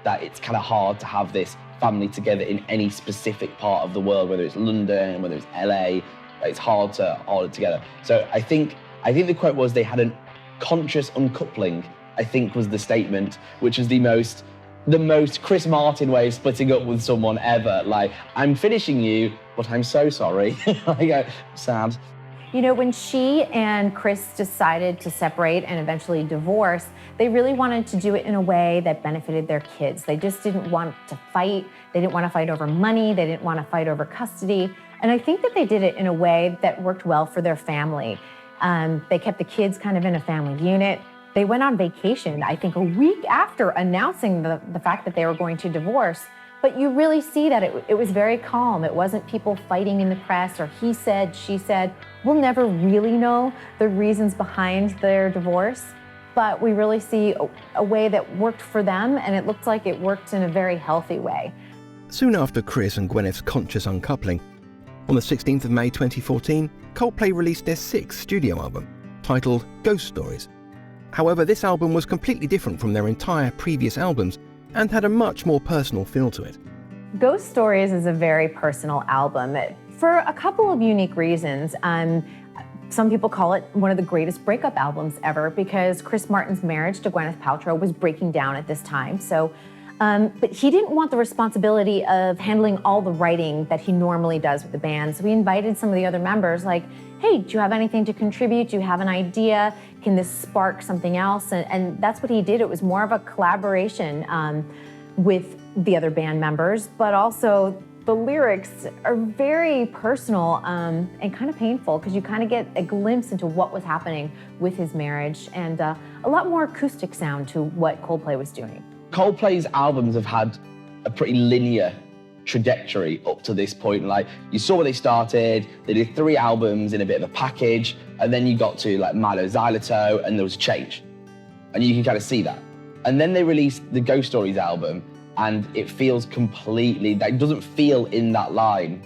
that it's kind of hard to have this family together in any specific part of the world, whether it's London, whether it's LA. It's hard to hold it together. So I think the quote was they had a conscious uncoupling, I think was the statement, which is the most Chris Martin way of splitting up with someone ever. Like, I'm finishing you, but I'm so sorry. I go, sad. You know, when she and Chris decided to separate and eventually divorce, they really wanted to do it in a way that benefited their kids. They just didn't want to fight. They didn't want to fight over money. They didn't want to fight over custody. And I think that they did it in a way that worked well for their family. They kept the kids kind of in a family unit. They went on vacation, I think, a week after announcing the fact that they were going to divorce. But you really see that it was very calm. It wasn't people fighting in the press or he said, she said. We'll never really know the reasons behind their divorce, but we really see a way that worked for them, and it looked like it worked in a very healthy way. Soon after Chris and Gwyneth's conscious uncoupling, on the 16th of May 2014, Coldplay released their 6th studio album, titled Ghost Stories. However, this album was completely different from their entire previous albums and had a much more personal feel to it. Ghost Stories is a very personal album for a couple of unique reasons. Some people call it one of the greatest breakup albums ever because Chris Martin's marriage to Gwyneth Paltrow was breaking down at this time. So, but he didn't want the responsibility of handling all the writing that he normally does with the band. So we invited some of the other members, like, hey, do you have anything to contribute? Do you have an idea? Can this spark something else? And that's what he did. It was more of a collaboration with the other band members, but also the lyrics are very personal and kind of painful because you kind of get a glimpse into what was happening with his marriage and a lot more acoustic sound to what Coldplay was doing. Coldplay's albums have had a pretty linear trajectory up to this point. Like, you saw where they started, they did 3 albums in a bit of a package, and then you got to like Milo Xyloto, and there was a change. And you can kind of see that. And then they released the Ghost Stories album, and it feels completely, that doesn't feel in that line.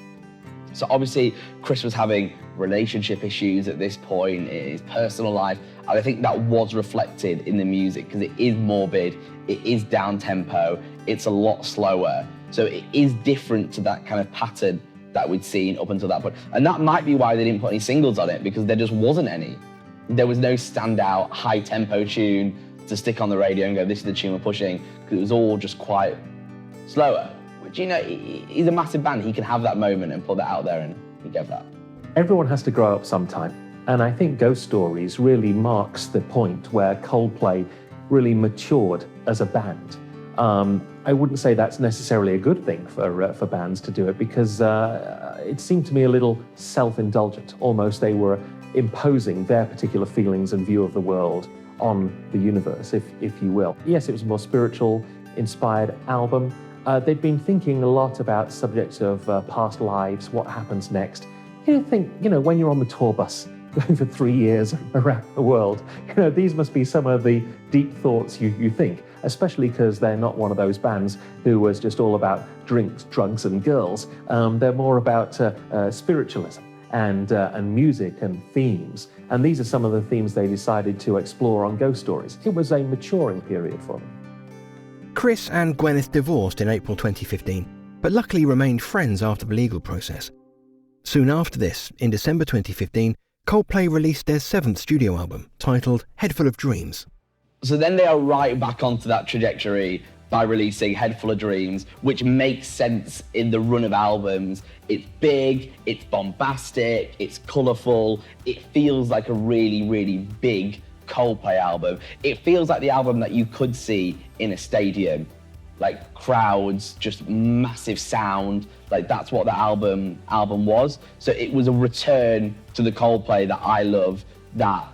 So obviously, Chris was having relationship issues at this point in his personal life, and I think that was reflected in the music because it is morbid, it is down-tempo, it's a lot slower. So it is different to that kind of pattern that we'd seen up until that point. And that might be why they didn't put any singles on it, because there just wasn't any. There was no standout high-tempo tune to stick on the radio and go, this is the tune we're pushing, because it was all just quite slower. Which, you know, he's a massive band. He can have that moment and put that out there, and he gave that. Everyone has to grow up sometime. And I think Ghost Stories really marks the point where Coldplay really matured as a band. I wouldn't say that's necessarily a good thing for bands to do it, because it seemed to me a little self-indulgent. Almost they were imposing their particular feelings and view of the world on the universe, if you will. Yes, it was a more spiritual, inspired album. They'd been thinking a lot about subjects of past lives, what happens next. You think, when you're on the tour bus going for 3 years around the world, these must be some of the deep thoughts you think, especially because they're not one of those bands who was just all about drinks, drugs, and girls. They're more about spiritualism and music and themes. And these are some of the themes they decided to explore on Ghost Stories. It was a maturing period for them. Chris and Gwyneth divorced in April 2015, but luckily remained friends after the legal process. Soon after this, in December 2015, Coldplay released their 7th studio album, titled Head Full of Dreams. So then they are right back onto that trajectory by releasing Head Full of Dreams, which makes sense in the run of albums. It's big, it's bombastic, it's colourful, it feels like a really, really big Coldplay album. It feels like the album that you could see in a stadium, like crowds, just massive sound. Like that's what the album was. So it was a return to the Coldplay that I love, that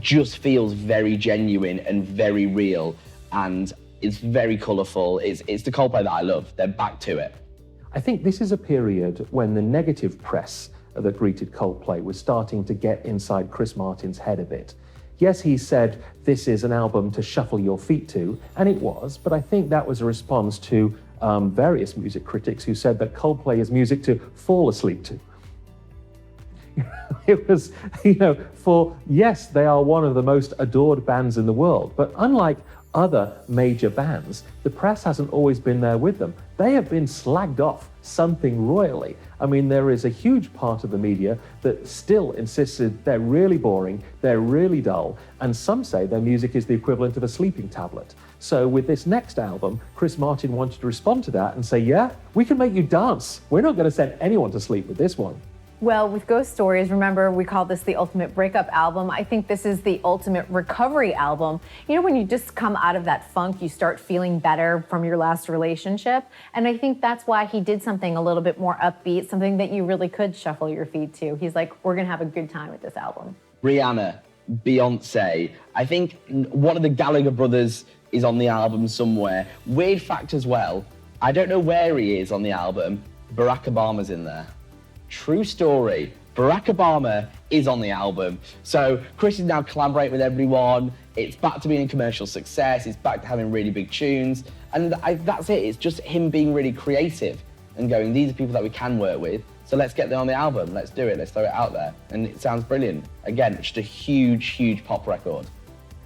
just feels very genuine and very real, and it's very colourful. It's the Coldplay that I love. They're back to it. I think this is a period when the negative press that greeted Coldplay was starting to get inside Chris Martin's head a bit. Yes, he said, this is an album to shuffle your feet to, and it was, but I think that was a response to various music critics who said that Coldplay is music to fall asleep to. It was, yes, they are one of the most adored bands in the world, but unlike other major bands, the press hasn't always been there with them. They have been slagged off something royally. I mean, there is a huge part of the media that still insisted they're really boring, they're really dull, and some say their music is the equivalent of a sleeping tablet. So with this next album, Chris Martin wanted to respond to that and say, yeah, we can make you dance. We're not going to send anyone to sleep with this one. Well, with Ghost Stories, remember we called this the ultimate breakup album. I think this is the ultimate recovery album. When you just come out of that funk, you start feeling better from your last relationship. And I think that's why he did something a little bit more upbeat, something that you really could shuffle your feet to. He's like, we're gonna have a good time with this album. Rihanna, Beyonce, I think one of the Gallagher brothers is on the album somewhere. Weird fact as well, I don't know where he is on the album, Barack Obama's in there. True story. Barack Obama is on the album. So Chris is now collaborating with everyone. It's back to being a commercial success. It's back to having really big tunes. And that's it. It's just him being really creative and going, these are people that we can work with. So let's get them on the album. Let's do it. Let's throw it out there. And it sounds brilliant. Again, it's just a huge, huge pop record.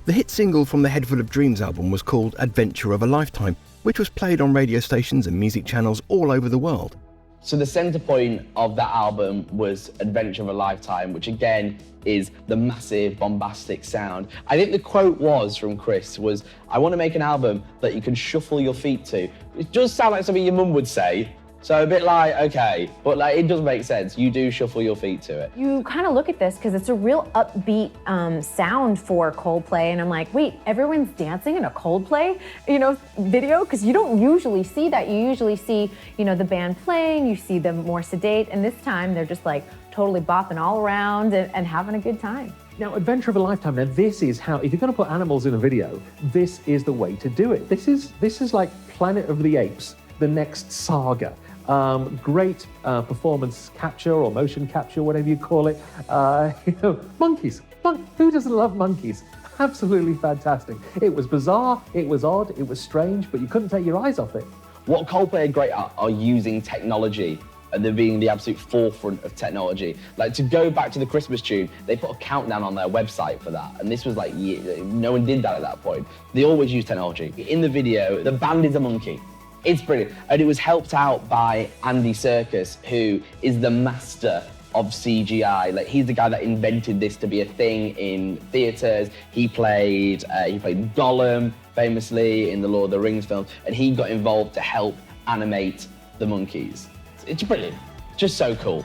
The hit single from the Head Full of Dreams album was called Adventure of a Lifetime, which was played on radio stations and music channels all over the world. So the center point of that album was Adventure of a Lifetime, which again is the massive bombastic sound. I think the quote from Chris was, I want to make an album that you can shuffle your feet to. It does sound like something your mum would say. So a bit like, okay, but it does make sense. You do shuffle your feet to it. You kind of look at this because it's a real upbeat sound for Coldplay, and I'm like, wait, everyone's dancing in a Coldplay, video? Because you don't usually see that. You usually see, the band playing, you see them more sedate, and this time they're just like totally bopping all around and having a good time. Now, Adventure of a Lifetime, now this is how, if you're going to put animals in a video, this is the way to do it. This is like Planet of the Apes, the next saga. Great performance capture or motion capture, whatever you call it. Monkeys. Who doesn't love monkeys? Absolutely fantastic. It was bizarre, it was odd, it was strange, but you couldn't take your eyes off it. What Coldplay are great at are using technology, and they're being the absolute forefront of technology. Like, to go back to the Christmas tune, they put a countdown on their website for that, and this was like, no one did that at that point. They always use technology. In the video, the band is a monkey. It's brilliant. And it was helped out by Andy Serkis, who is the master of CGI. Like, he's the guy that invented this to be a thing in theaters. He played Gollum famously in the Lord of the Rings films, and he got involved to help animate the monkeys. It's brilliant. Just so cool.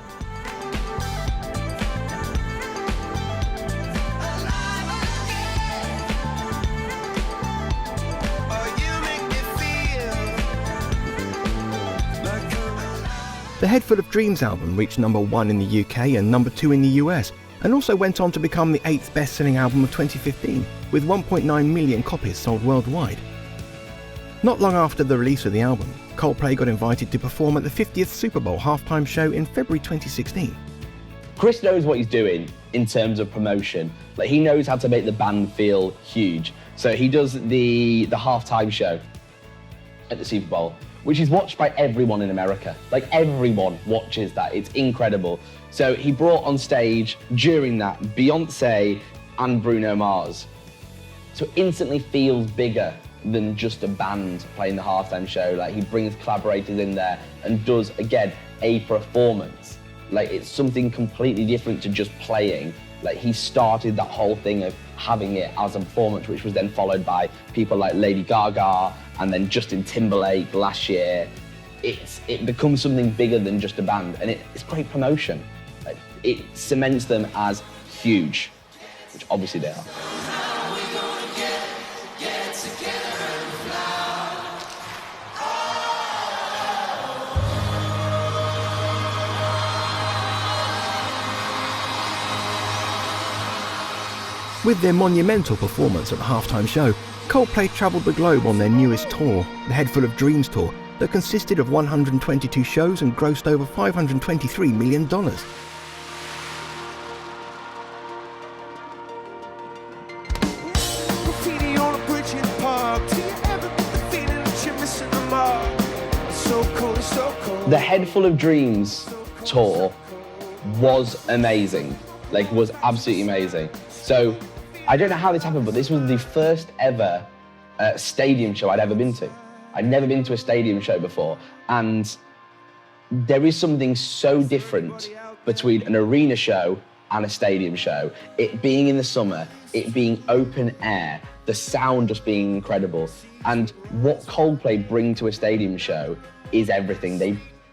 The Head Full of Dreams album reached #1 in the UK and #2 in the US, and also went on to become the 8th best-selling album of 2015, with 1.9 million copies sold worldwide. Not long after the release of the album, Coldplay got invited to perform at the 50th Super Bowl halftime show in February 2016. Chris knows what he's doing in terms of promotion. Like, he knows how to make the band feel huge. So he does the halftime show at the Super Bowl, which is watched by everyone in America. Like, everyone watches that. It's incredible. So he brought on stage during that Beyonce and Bruno Mars. So it instantly feels bigger than just a band playing the halftime show. Like, he brings collaborators in there and does, again, a performance. Like, it's something completely different to just playing. Like, he started that whole thing of having it as a performance, which was then followed by people like Lady Gaga and then Justin Timberlake last year. It becomes something bigger than just a band, and it's great promotion. Like, it cements them as huge, which obviously they are. With their monumental performance at the halftime show, Coldplay travelled the globe on their newest tour, the Head Full of Dreams tour, that consisted of 122 shows and grossed over $523 million. The Head Full of Dreams tour was amazing, like, was absolutely amazing. So I don't know how this happened, but this was the first ever stadium show I'd ever been to. I'd never been to a stadium show before, and there is something so different between an arena show and a stadium show. It being in the summer, it being open air, the sound just being incredible. And what Coldplay bring to a stadium show is everything.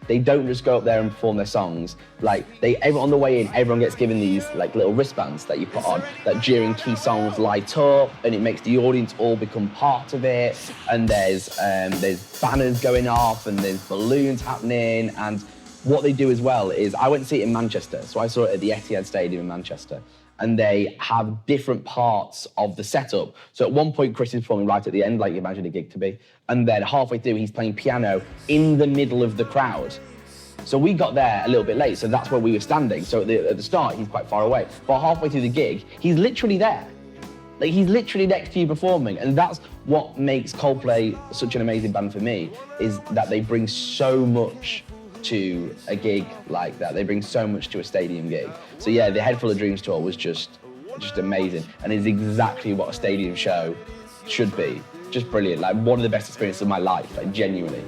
They don't just go up there and perform their songs. Like, on the way in, everyone gets given these like little wristbands that you put on that during key songs light up, and it makes the audience all become part of it. And there's banners going off, and there's balloons happening. And what they do as well is, I went to see it in Manchester, so I saw it at the Etihad Stadium in Manchester. And they have different parts of the setup. So at one point, Chris is performing right at the end, like you imagine a gig to be. And then halfway through, he's playing piano in the middle of the crowd. So we got there a little bit late, so that's where we were standing. So at the start, he's quite far away. But halfway through the gig, he's literally there. Like, he's literally next to you performing. And that's what makes Coldplay such an amazing band for me, is that they bring so much to a gig like that. They bring so much to a stadium gig. So yeah, the Head Full of Dreams tour was just amazing, and is exactly what a stadium show should be. Just brilliant. Like, one of the best experiences of my life, like, genuinely.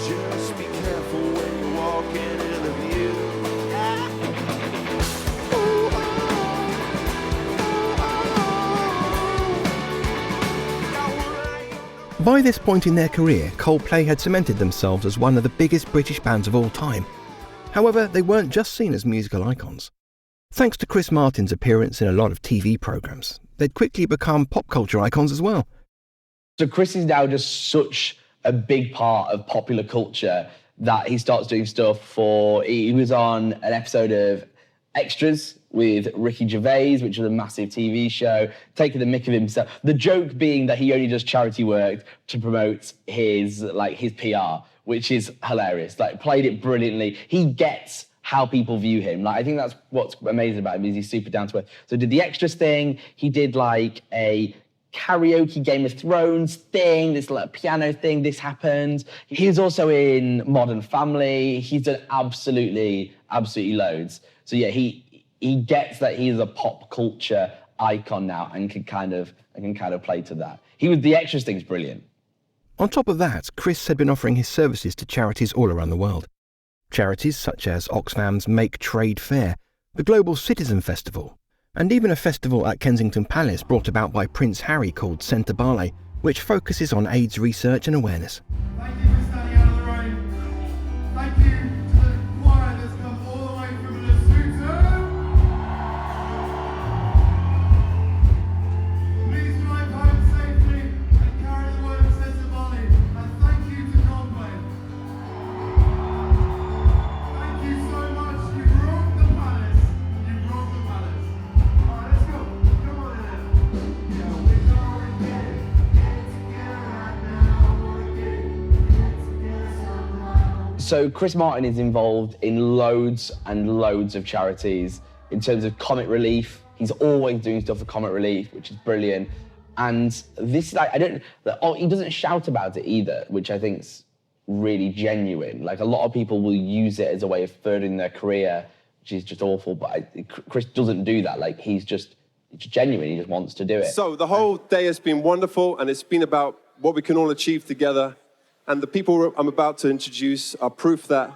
Just be careful when you walk into the view. By this point in their career, Coldplay had cemented themselves as one of the biggest British bands of all time. However, they weren't just seen as musical icons. Thanks to Chris Martin's appearance in a lot of TV programmes, they'd quickly become pop culture icons as well. So Chris is now just such a big part of popular culture that he starts doing stuff for... He was on an episode of Extras with Ricky Gervais, which was a massive TV show, taking the mick of himself. The joke being that he only does charity work to promote his PR, which is hilarious. Like, played it brilliantly. He gets how people view him. Like, I think that's what's amazing about him, is he's super down to earth. So did the Extras thing. He did like a karaoke Game of Thrones thing, this like piano thing. This happened. He was also in Modern Family. He's done absolutely loads. So yeah, he gets that he's a pop culture icon now, and can kind of play to that. The Extras thing's brilliant. On top of that, Chris had been offering his services to charities all around the world. Charities such as Oxfam's Make Trade Fair, the Global Citizen Festival, and even a festival at Kensington Palace brought about by Prince Harry called Centre Barley, which focuses on AIDS research and awareness. Thank you for standing out of the rain. Thank you to the choir that's come all the way from Lesotho. Please drive home safely and carry the word of Centre Barley. And thank you to Coldplay. Thank you so much. You've rocked the So Chris Martin is involved in loads and loads of charities. In terms of Comic Relief, he's always doing stuff for Comic Relief, which is brilliant. And this, like, he doesn't shout about it either, which I think's really genuine. Like, a lot of people will use it as a way of furthering their career, which is just awful. But Chris doesn't do that. Like, it's genuine. He just wants to do it. So the whole day has been wonderful, and it's been about what we can all achieve together. And the people I'm about to introduce are proof that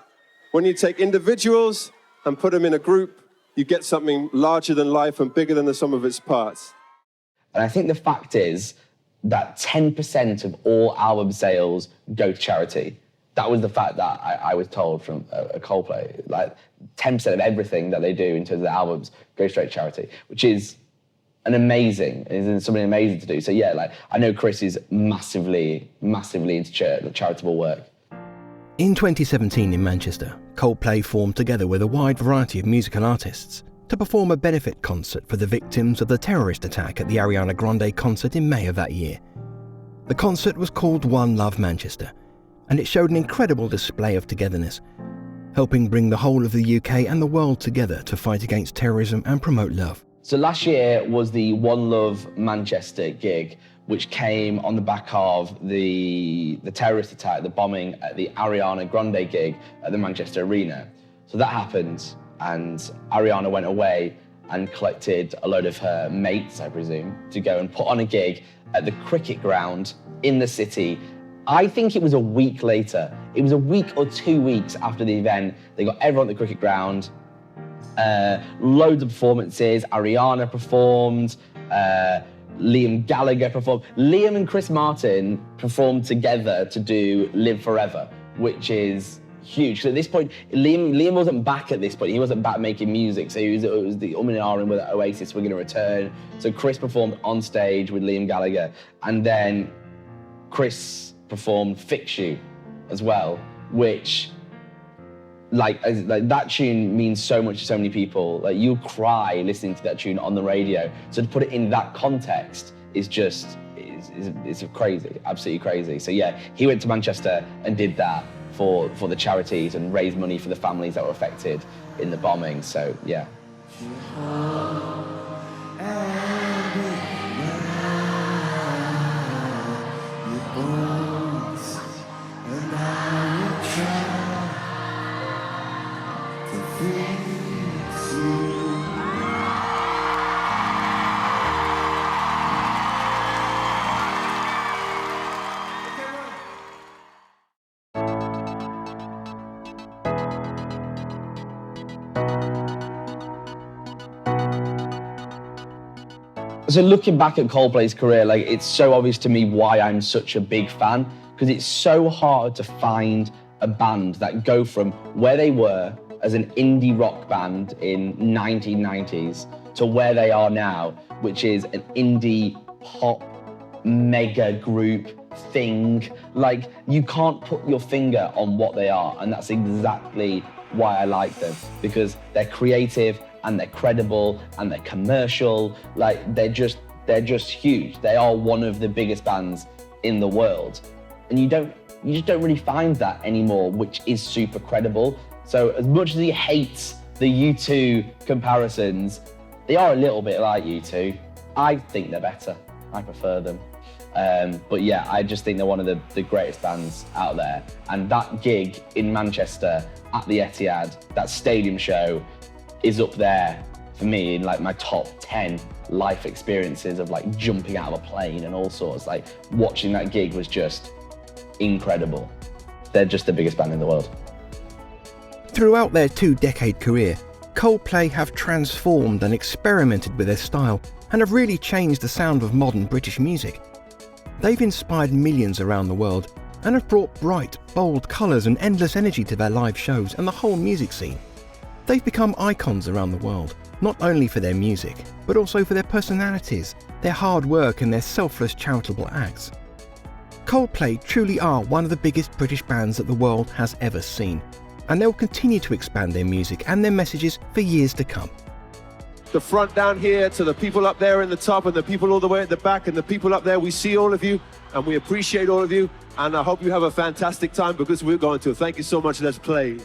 when you take individuals and put them in a group, you get something larger than life and bigger than the sum of its parts. And I think the fact is that 10% of all album sales go to charity. That was the fact that I was told from a Coldplay. Like, 10% of everything that they do in terms of the albums goes straight to charity, which is something amazing to do. So yeah, like, I know Chris is massively into charitable work. In 2017 in Manchester, Coldplay formed together with a wide variety of musical artists to perform a benefit concert for the victims of the terrorist attack at the Ariana Grande concert in May of that year. The concert was called One Love Manchester, and it showed an incredible display of togetherness, helping bring the whole of the UK and the world together to fight against terrorism and promote love. So last year was the One Love Manchester gig, which came on the back of the terrorist attack, the bombing at the Ariana Grande gig at the Manchester Arena. So that happened, and Ariana went away and collected a load of her mates, I presume, to go and put on a gig at the cricket ground in the city. I think it was a week later. It was a week or 2 weeks after the event. They got everyone at the cricket ground. Loads of performances. Ariana performed. Liam Gallagher performed. Liam and Chris Martin performed together to do Live Forever, which is huge. So at this point, Liam wasn't back at this point. He wasn't back making music. So it was the and ahhing whether Oasis were going to return. So Chris performed on stage with Liam Gallagher, and then Chris performed Fix You as well, which like that tune means so much to so many people. Like, you'll cry listening to that tune on the radio. So to put it in that context is just it's crazy, absolutely crazy. So yeah, he went to Manchester and did that for the charities and raised money for the families that were affected in the bombing. So yeah. So looking back at Coldplay's career, like, it's so obvious to me why I'm such a big fan, because it's so hard to find a band that go from where they were as an indie rock band in 1990s to where they are now, which is an indie pop mega group thing. Like, you can't put your finger on what they are, and that's exactly why I like them, because they're creative and they're credible and they're commercial. Like, they're just huge. They are one of the biggest bands in the world, and you just don't really find that anymore, which is super credible. So as much as he hates the U2 comparisons, they are a little bit like U2. I think they're better. I prefer them. But yeah, I just think they're one of the greatest bands out there. And that gig in Manchester at the Etihad, that stadium show, is up there for me in like my top 10 life experiences of like jumping out of a plane and all sorts. Like, watching that gig was just incredible. They're just the biggest band in the world. Throughout their 2-decade career, Coldplay have transformed and experimented with their style and have really changed the sound of modern British music. They've inspired millions around the world and have brought bright, bold colours and endless energy to their live shows and the whole music scene. They've become icons around the world, not only for their music, but also for their personalities, their hard work and their selfless charitable acts. Coldplay truly are one of the biggest British bands that the world has ever seen, and they'll continue to expand their music and their messages for years to come. the front down here to the people up there in the top and the people all the way at the back and the people up there. We see all of you and we appreciate all of you. And I hope you have a fantastic time because we're going to. Thank you so much. Let's play.